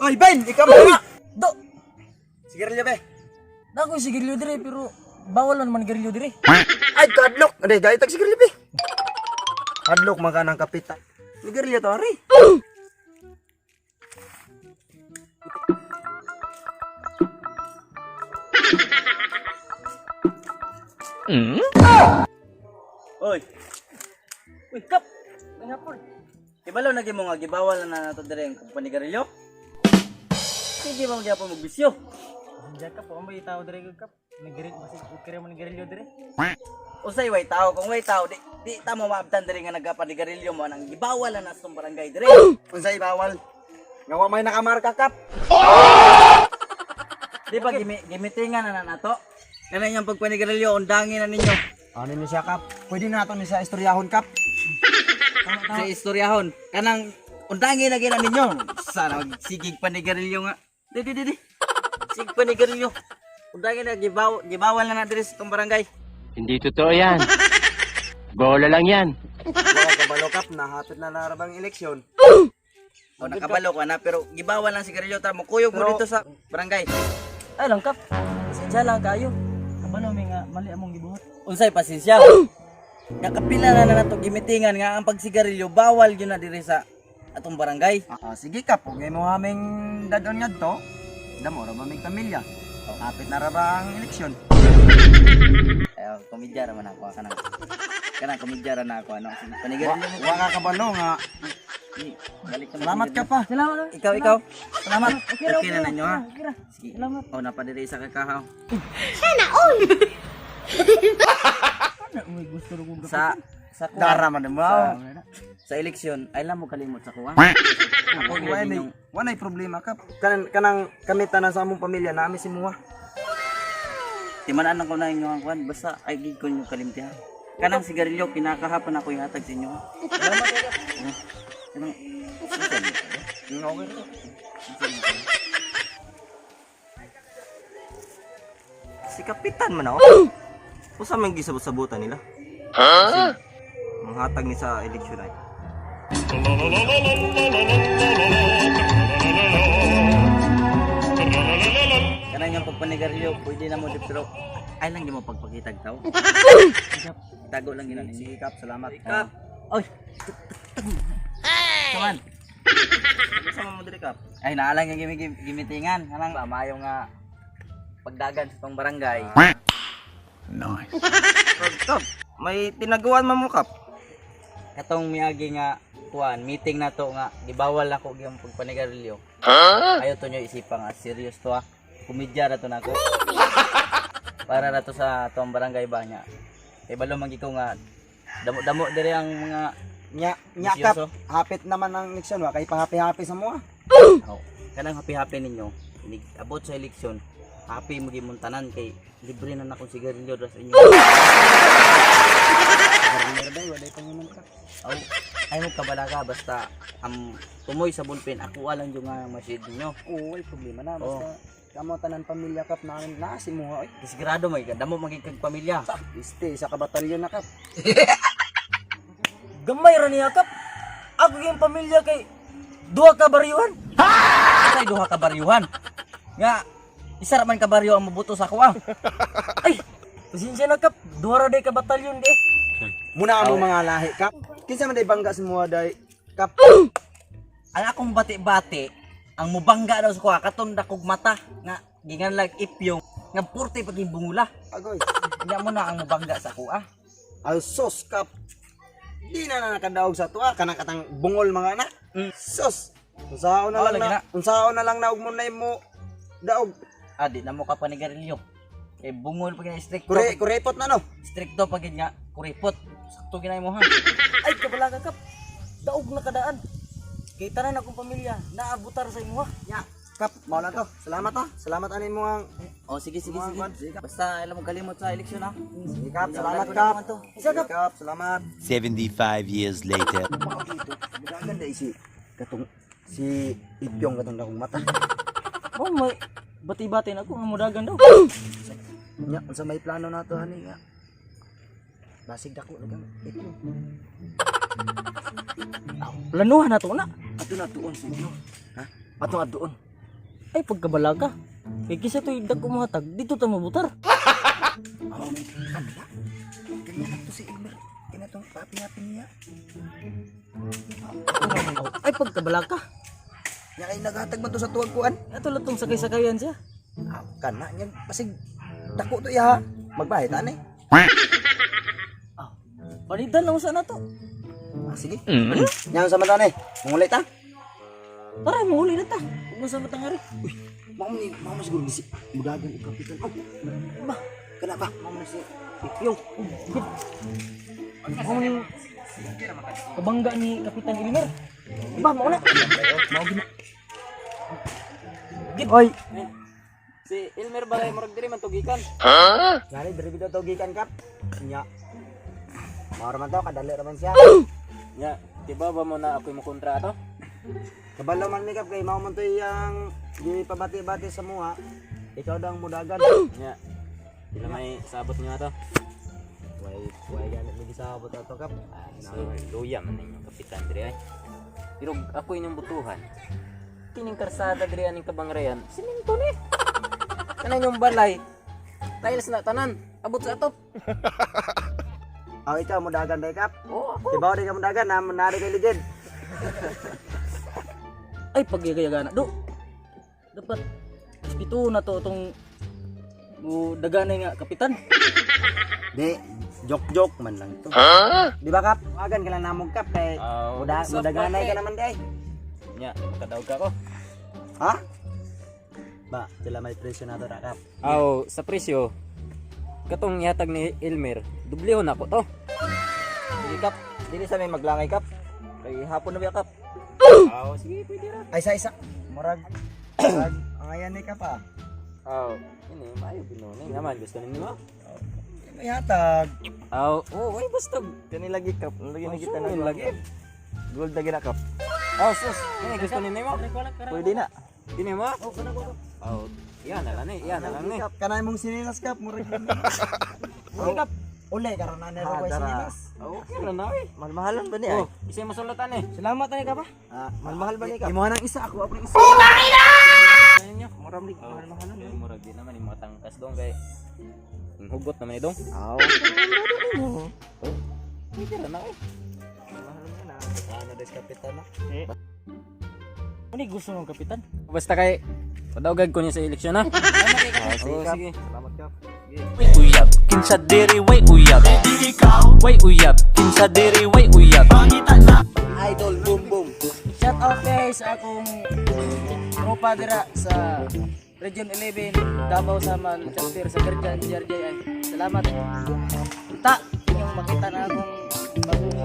Oy, Ben, ikaw ba? Do, Sigarilyo be. dako yung sigarilyo dire, pero bawal naman sigarilyo dire. Ay, kadlok. Aday, dahil tag sigarilyo be. Kadlok maka ng kapitan. Sigarilyo to, ari. Oy. Uy, kap. May hapon. Ibalaw na mo nga gibawal na nato dire ang panigarilyo. Hindi mo gyapon magbisyo. Diyan ka po, ang may tao dire kag kap. Nagirit basi ukira man sigarilyo dire. Usay way tao, kung way tao di ta mo maabtan dire nga nagapanigarilyo mo nang gibawal na sa barangay dire. Unsay bawal? Ngawa may nakamarka kap. Di ba gimitingan na nato? Kana yung pagpanigarilyo undangin na ninyo. Ano ni siya kap? Pwede na nato ni sa istoryahon kap. Sa istoryahon kanang undangin na gina ninyo. Sana sigig panigarilyo nga. Di. Sig panigarilyo. Undangin na gibawal na dire sa tong barangay. Hindi totoo yan. Bola lang yan. Wala kabalo kap, nahapit na narabang eleksyon. O nakabalo ka na pero gibawal lang sigarilyo ta mo kuyog mo dito sa barangay. Ay lang kap. Sadya lang kayo. Kabalo may nga mali among gibuhat. Unsay pasensya. Nakapila na nato gimitingan nga ang pagsigarilyo bawal gyud na dire sa atong barangay. Sige kap, kung mo aming dadon nga to, damo ra ba may pamilya? Hapit na ra ba ang eleksyon? Ayo, komedya ra man ako kanang komedya ra na ako ano. Panigarilyo mo. Wa ka kabalo nga. Balik na Salamat ka pa. Salamat. Ikaw. Salamat. Okay Okay na ninyo ha. Okay. Sige. Salamat. O napadiri sa kakahaw. Ano may gusto ro kong Sa kuha. Dara man mo. Sa eleksyon ay lang mo kalimot sa kuha. Ako Wala gyud yung may problema kap. Kanang kamita na sa among pamilya na si muha. timanan ko na inyo ang kuan basta ay gid ko yung kalimtihan. Kanang sigarilyo kinakahapon ako ihatag sa inyo. Ha? Kanang Okay. Si kapitan man ako. Usa man gisabot-sabutan nila. Ha? Manghatag ni sa eleksyon ay. kanang yung pagpanigarilyo pwede na mo di pero ay lang di mo pagpakitag tao. Tago lang yun. Sige kap, salamat. Kap. Oy. Kaman. Sama mo diri kap. Ay naalang yung gimitingan. Kanang mayo nga pagdagan sa tong barangay. Kap, may tinagawan man mo kap. Katong miagi nga kuan meeting na to nga gibawal ako gyud pagpanigarilyo. Ayo to nyo isipa nga serious to ha. Komedya ra to nako. Para na to sa tong barangay ba nya. Kay balo man gikaw nga damo dire ang mga Nya bisyoso. kap, hapit naman ang eleksyon wa kay pa-happy-happy sa mo. Oh, kanang happy ninyo. Abot sa eleksyon. Happy mo gimuntanan kay libre na akong sigarilyo dra sa inyo. Merday wala pa naman kap. Aw, ay mo kabalaga basta tumoy sa bulpen ako alang yung nga masid ninyo. Oo, ay problema na basta kamo tanan pamilya kap namin na si muha. Sigurado may damo magiging pamilya. Este sa kabatalyon na kap. Gamay ra niya kap. Ako yung pamilya kay duha ka baryuhan. Ay duha ka baryuhan. Nga isa ra man ka baryo ang mabuto sa kuha. Ay, pasensya na kap. Duha ra day ka batalyon di. Muna mo mga lahi kap. Kinsa man day bangga sa muha day kap. Ang akong bati-bati ang mubangga daw sa kuha katon dakog mata nga ginganlag ipyong nga purti paging bungula. Agoy. Nya mo na ang mubangga sa kuha. Sos kap. Di na nakadaog sa tuwa kanang katang bungol mga anak. Sos. Unsaon na Oh, lang lagi na. Unsaon na lang naog mo na mo daog. Di na mo ka panigarilyo. Eh bungol pag stricto. Kurepot na no. Stricto pag nga kuripot. Sakto ginay mo ha. Ay, kabalaga kap. Daog na kadaan. Kay tanan akong pamilya, naabutar sa imo ha. Nya kap, mao na to. Salamat ha. Salamat ani mo ang Oh sige. Basta alam mo kalimot sa eleksyon ha. Sige kap, salamat Wala ko kap. naman to. Isa kap, salamat. 75 years later. Maganda si katong si Ipyong katong dakong mata. Oh, may bati-bati na ako nga mudagan daw. Nya unsa may plano nato ani nga. Basig dako lang Ipyong. Planuhan na to na. Ato na tuon si Ipyong. Ha? Ato na tuon. Ay pagkabala ka. Kay kisa to idag kumatag, dito ta mabutar. Ganyan to si Elmer. Kaya itong papi-happy niya. Ay pagkabala ka. Nga kayo naghatag man to sa tuwag kuan. Ato lang tong sakay-sakayan siya. Kana niya pasig dako to ya. Magbayad ani. Panidan lang sa na to. Sige. Yang sama ta ni. Mangulay ta. Tara, mahuli na ta. Huwag mo sa matangari. Mau siguro ni si mudagan ikaw kapitan. Oh. Ba, kenapa? Mau si Yung, ang kabangga ni Kapitan Elmer. Ba, mau na. Oy. Si Elmer ba ay murag diri man tugikan? Ngani dari bida to gikan kap. Nya. Mao man to kadali raman siya. Nya, di ba mo na ako mo kontra ato? Kabalo man ni kap kay mao man to yang gipabati-bati sa mua. Ikaw daw ang mudagan. Nya. Sila may sabot niyo ato. Way ganit mi gisabot ato kap. So, luya man ninyo kapitan diri ay. Pero ako inyong butuhan. Kining karsada diri aning kabangreyan. Siminto ni. Kanang yung balay. Tiles na tanan. Abot sa atop. Aw ikaw mudagan day kap. Oh, ako. Tibaw di ka mudagan na nari kay ligid. Ay, pagyagayaga na. Do, dapat ito na to itong daganay nga Kapitan. Di, joke man lang to. Di ba kap? Agan ka lang namog kap kay mudaganay ka naman day. Nya, makadaog ka ko. Ha? Ba, sila may presyo na to ra kap. Aw, sa presyo. Katong yatag ni Elmer, dublihon ako to. Sige kap, dili sa may maglangay kap. Kay hapon na biya kap. Aw, sige, pwede ra. Ay isa. Murag. Murag. Ang ayan ni kap ah. Aw, ini maayo binunay naman gusto ninyo. May hatag. Aw, oh, ay basta. Kani lagi kap, lagi na kita Sumin na lagi. Gold lagi na kap. Aw, sus, ini gusto ninyo mo. Pwede na. Dini mo? Aw, yan na lang ni, yan na lang ni. Kap kanay mong sinilas kap murag. Uli kap. Uli karon na nero ko sinilas. Aw, okay na na eh. Mahal-mahalan ba niya? Oh, isay masulatan eh. Salamat na ka pa. Mahal-mahal ba niya kap? Imo nang isa ako ng isa. Ano niyo? Maram di mahal-mahalan. Ay, murag di naman yung mga tangkas dong kay yung hugot naman idong. Aw. Pwede na na eh. Ano des kapitan na? Ano gusto ng Kapitan? Basta kay padawgag ko niya sa eleksyon ha. Sige Oh, kap. sige. Salamat kap. Way uyab, kinsa diri way uyab. Way uyab, kinsa diri way uyab. Idol boom boom. Shout out guys sa akong tropa dira sa Region 11 Davao Samal chapter sa Gerjan JRJ. Salamat. Ta, inyong makita na akong bagong